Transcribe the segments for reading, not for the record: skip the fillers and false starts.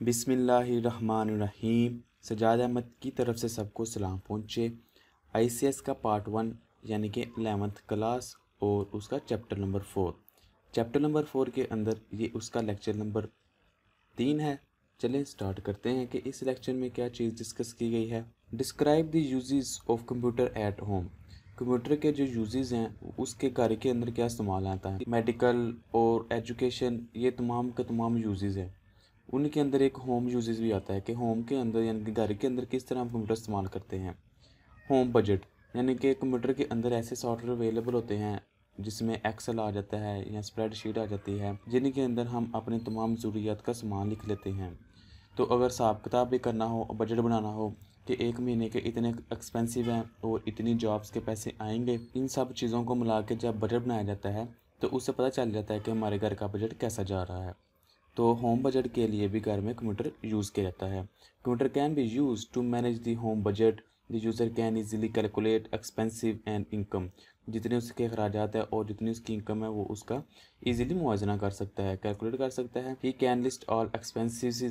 बिस्मिल्लाहिर्रहमानिर्रहीम। सजाद अहमद की तरफ से सबको सलाम पहुँचे। आईसीएस का पार्ट 1 यानी कि 11th क्लास और उसका चैप्टर नंबर 4। चैप्टर नंबर 4 के अंदर ये उसका लेक्चर नंबर 3 है। चलें स्टार्ट करते हैं कि इस लेक्चर में क्या चीज़ डिस्कस की गई है। Describe the uses of computer at home. Computer के जो यूजेस हैं उसके घर के अंदर क्या इस्तेमाल आता है। मेडिकल और एजुकेशन ये तमाम के तमाम यूजेस हैं। उनके अंदर एक होम यूजेस भी आता है कि होम के अंदर यानी कि घर के अंदर किस तरह हम कंप्यूटर इस्तेमाल करते हैं। होम बजट यानी कि कंप्यूटर के अंदर ऐसे सॉफ्टवेयर अवेलेबल होते हैं जिसमें एक्सेल आ जाता है या स्प्रेडशीट आ जाती है, जिनके अंदर हम अपने तमाम ज़रूरियात का सामान लिख लेते हैं। तो अगर हिसाब किताब भी करना हो, बजट बनाना हो कि एक महीने के इतने एक्सपेंसिव हैं और इतनी जॉब्स के पैसे आएंगे, इन सब चीज़ों को मिला के जब बजट बनाया जाता है तो उससे पता चल जाता है कि हमारे घर का बजट कैसा जा रहा है। तो होम बजट के लिए भी घर में कंप्यूटर यूज़ किया जाता है। Computer can be use to manage the home budget. The user can easily calculate expensive and income. जितने उसके अखराजात है और जितनी उसकी इनकम है वो उसका इजीली मुआवजना कर सकता है, कैलकुलेट कर सकता है। He can list all expenses.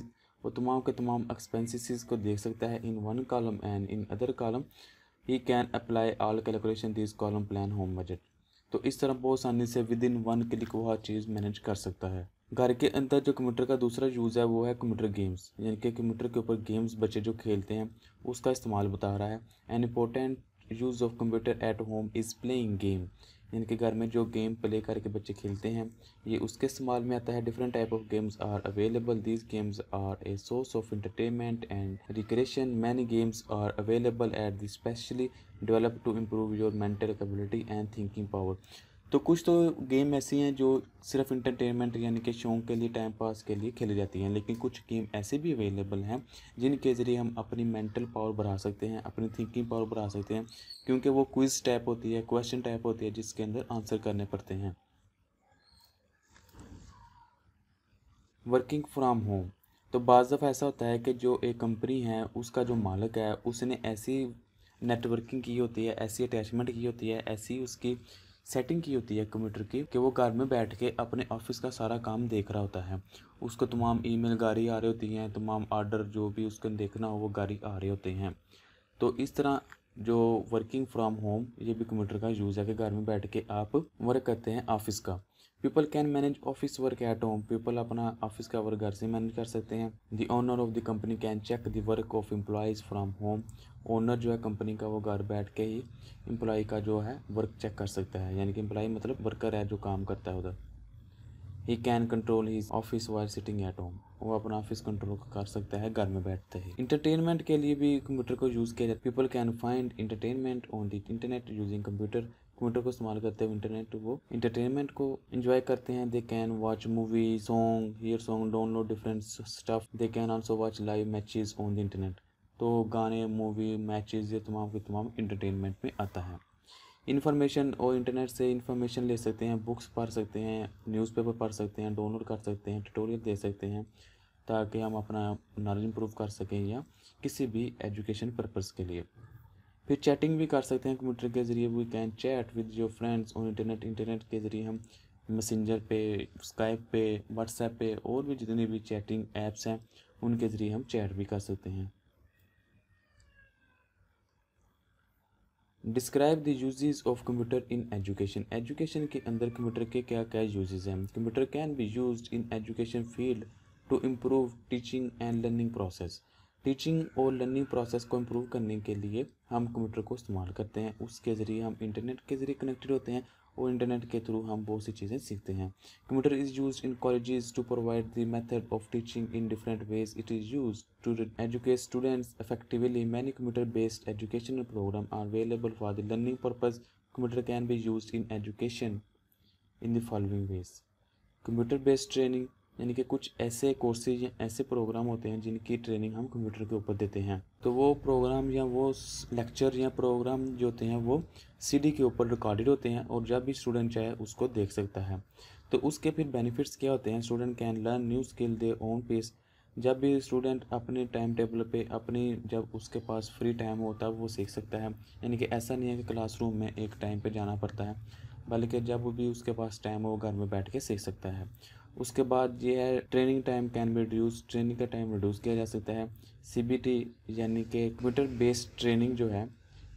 वो तमाम के तमाम एक्सपेंसिस को देख सकता है in one column and in other column. He can apply all calculation this column plan home budget. तो इस तरह बहुत आसानी से विद इन वन क्लिक वो हर चीज़ मैनेज कर सकता है। घर के अंदर जो कंप्यूटर का दूसरा यूज़ है वो है कंप्यूटर गेम्स, यानी कि कंप्यूटर के ऊपर गेम्स बच्चे जो खेलते हैं उसका इस्तेमाल बता रहा है। An important use of computer at home is playing game, यानी कि घर में जो गेम प्ले करके बच्चे खेलते हैं ये उसके इस्तेमाल में आता है। Different type of games are available. These games are a source of entertainment and recreation. Many games are available at the specially develop to improve your mental capability and thinking power. तो कुछ तो game ऐसी हैं जो सिर्फ entertainment यानी कि शौक के लिए, टाइम पास के लिए खेली जाती हैं, लेकिन कुछ गेम ऐसे भी अवेलेबल हैं जिनके ज़रिए हम अपनी मेंटल पावर बढ़ा सकते हैं, अपनी थिंकिंग पावर बढ़ा सकते हैं, क्योंकि वो क्विज टाइप होती है, क्वेश्चन टाइप होती है जिसके अंदर आंसर करने पड़ते हैं। Working from home. तो बाज़ दफ़ा ऐसा होता है कि जो एक कंपनी है उसका जो मालिक है उसने ऐसी नेटवर्किंग की होती है, ऐसी अटैचमेंट की होती है, ऐसी उसकी सेटिंग की होती है कंप्यूटर की कि वो घर में बैठ के अपने ऑफिस का सारा काम देख रहा होता है। उसको तमाम ईमेल गाड़ी आ रही होती हैं, तमाम आर्डर जो भी उसको देखना हो वो गाड़ी आ रहे होते हैं। तो इस तरह जो वर्किंग फ्रॉम होम ये भी कंप्यूटर का यूज़ है कि घर में बैठ के आप वर्क करते हैं ऑफिस का। People can manage office work at home. People अपना ऑफिस का वर्क घर से मैनेज कर सकते हैं। The owner of the company can check the work of employees from home. Owner जो है कंपनी का वो घर बैठ के ही एम्प्लॉय का जो है वर्क चेक कर सकता है, यानी कि एम्प्लॉय मतलब वर्कर है जो काम करता है उधर। He can control his office while sitting at home. वो अपना ऑफिस कंट्रोल कर सकता है घर में बैठते ही। इंटरटेनमेंट के लिए भी कंप्यूटर को यूज़ किया जाता है। People can find entertainment on the internet using computer. Computer को इस्तेमाल करते हुए इंटरनेट वो इंटरटेनमेंट को एंजॉय करते हैं। They can watch movie, song, here song, download different stuff. They can also watch live matches on the internet. तो गाने, मूवी, मैचेस ये तमाम के तमाम इंटरटेनमेंट में आता है। इन्फॉर्मेशन और इंटरनेट से इन्फॉर्मेशन ले सकते हैं, बुक्स पढ़ सकते हैं, न्यूज़पेपर पढ़ सकते हैं, डाउनलोड कर सकते हैं, ट्यूटोरियल दे सकते हैं ताकि हम अपना नॉलेज इंप्रूव कर सकें या किसी भी एजुकेशन पर्पज़ के लिए। फिर चैटिंग भी कर सकते हैं कंप्यूटर के ज़रिए। We can chat with your friends on internet. Internet के ज़रिए हम मैसेंजर पे, स्काइप पे, व्हाट्सएप पे और भी जितनी भी चैटिंग ऐप्स हैं उनके ज़रिए हम चैट भी कर सकते हैं। Describe the uses of computer in education. Education के अंदर कंप्यूटर के क्या क्या यूजेस हैं। Computer can be used in education field to improve teaching and learning process. Teaching और लर्निंग प्रोसेस को इम्प्रूव करने के लिए हम कंप्यूटर को इस्तेमाल करते हैं। उसके ज़रिए हम इंटरनेट के ज़रिए कनेक्टेड होते हैं और इंटरनेट के थ्रू हम बहुत सी चीज़ें सीखते हैं। Computer is used in colleges to provide the method of teaching in different ways. It is used to educate students effectively. Many computer-based educational programs are available for the learning purpose. Computer can be used in education in the following ways. Computer based training यानी कि कुछ ऐसे courses या ऐसे programme होते हैं जिनकी training हम कंप्यूटर के ऊपर देते हैं। तो वो प्रोग्राम या वो लेक्चर या प्रोग्राम जो होते हैं वो सीडी के ऊपर रिकॉर्डेड होते हैं और जब भी स्टूडेंट चाहे उसको देख सकता है। तो उसके फिर बेनिफिट्स क्या होते हैं। Student can learn new skill their own pace. जब भी स्टूडेंट अपने टाइम टेबल पे अपनी जब उसके पास फ्री टाइम होता है वो सीख सकता है, यानी कि ऐसा नहीं है कि क्लासरूम में एक टाइम पे जाना पड़ता है, बल्कि जब भी उसके पास टाइम हो वो घर में बैठ के सीख सकता है। उसके बाद ये है training time can be reduce, training का टाइम रिड्यूस किया जा सकता है। CBT यानी कि कंप्यूटर बेस्ड ट्रेनिंग जो है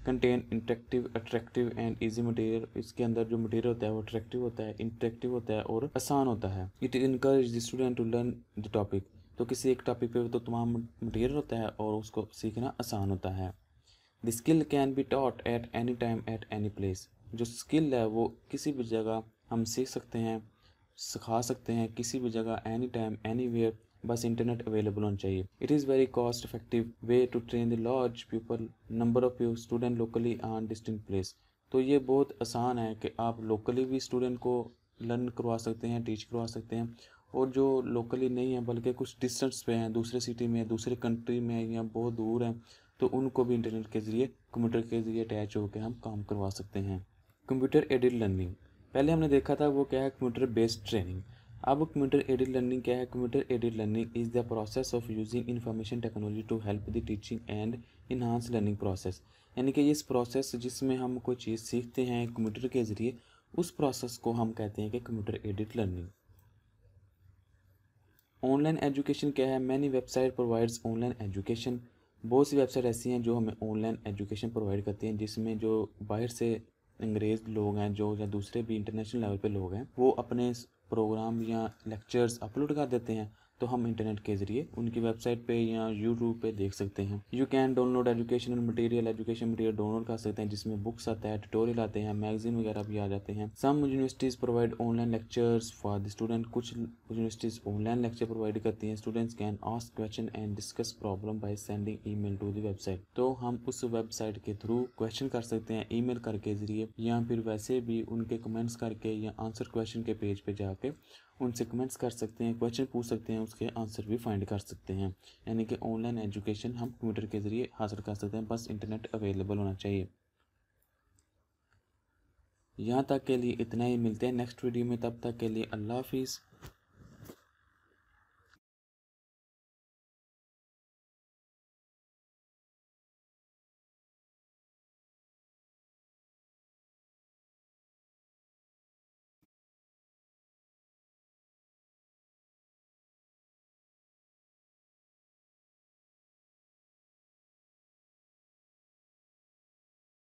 contain interactive, attractive and easy material, इसके अंदर जो मटेरियल होता है वो अट्रैक्टिव होता है, इंटरेक्टिव होता है और आसान होता है। It encourage the student to learn the topic, तो किसी एक टॉपिक पे तो तमाम मटेरियल होता है और उसको सीखना आसान होता है। The skill can be taught at any time at any place, जो स्किल है वो किसी भी जगह हम सीख सकते हैं, सिखा सकते हैं, किसी भी जगह, एनी टाइम एनी वेयर, बस इंटरनेट अवेलेबल होना चाहिए। It is very cost effective way to train the large people number of you student locally on distant place, तो ये बहुत आसान है कि आप लोकली भी स्टूडेंट को लर्न करवा सकते हैं, टीच करवा सकते हैं, और जो लोकली नहीं है बल्कि कुछ डिस्टेंस पे हैं, दूसरे सिटी में, दूसरे कंट्री में या बहुत दूर हैं, तो उनको भी इंटरनेट के ज़रिए, कंप्यूटर के ज़रिए अटैच होकर हम काम करवा सकते हैं। कंप्यूटर एडेड लर्निंग, पहले हमने देखा था वो क्या है, कंप्यूटर बेस्ड ट्रेनिंग। अब कंप्यूटर एडेड लर्निंग क्या है? Computer aided learning is the process of using information technology to help the teaching and enhance learning process, यानी कि इस प्रोसेस जिसमें हम कोई चीज़ सीखते हैं कंप्यूटर के ज़रिए, उस प्रोसेस को हम कहते हैं कि computer aided learning. Online education क्या है? Many website provides online education, बहुत सी वेबसाइट ऐसी हैं जो हमें ऑनलाइन एजुकेशन प्रोवाइड करती हैं, जिसमें जो बाहर से अंग्रेज़ लोग हैं जो या दूसरे भी इंटरनेशनल लेवल पे लोग हैं, वो अपने प्रोग्राम या लेक्चर्स अपलोड कर देते हैं, तो हम इंटरनेट के ज़रिए उनकी वेबसाइट पे या यूट्यूब पे देख सकते हैं। You can download educational material, education material download कर सकते हैं, जिसमें बुक्स आता है, ट्यूटोरियल आते हैं, मैगजीन वगैरह भी आ जाते हैं। Some universities provide online lectures for the student, कुछ यूनिवर्सिटीज़ ऑनलाइन लेक्चर प्रोवाइड करती हैं। Students can ask question and discuss problem by sending email to the website, तो हम उस वेबसाइट के थ्रू क्वेश्चन कर सकते हैं ईमेल करके ज़रिए, या फिर वैसे भी उनके कमेंट्स करके या आंसर क्वेश्चन के पेज पे जाके उनसे कमेंट्स कर सकते हैं, क्वेश्चन पूछ सकते हैं, उसके आंसर भी फाइंड कर सकते हैं। यानी कि ऑनलाइन एजुकेशन हम कंप्यूटर के ज़रिए हासिल कर सकते हैं, बस इंटरनेट अवेलेबल होना चाहिए। यहाँ तक के लिए इतना ही, मिलते हैं नेक्स्ट वीडियो में, तब तक के लिए अल्लाह हाफिज़।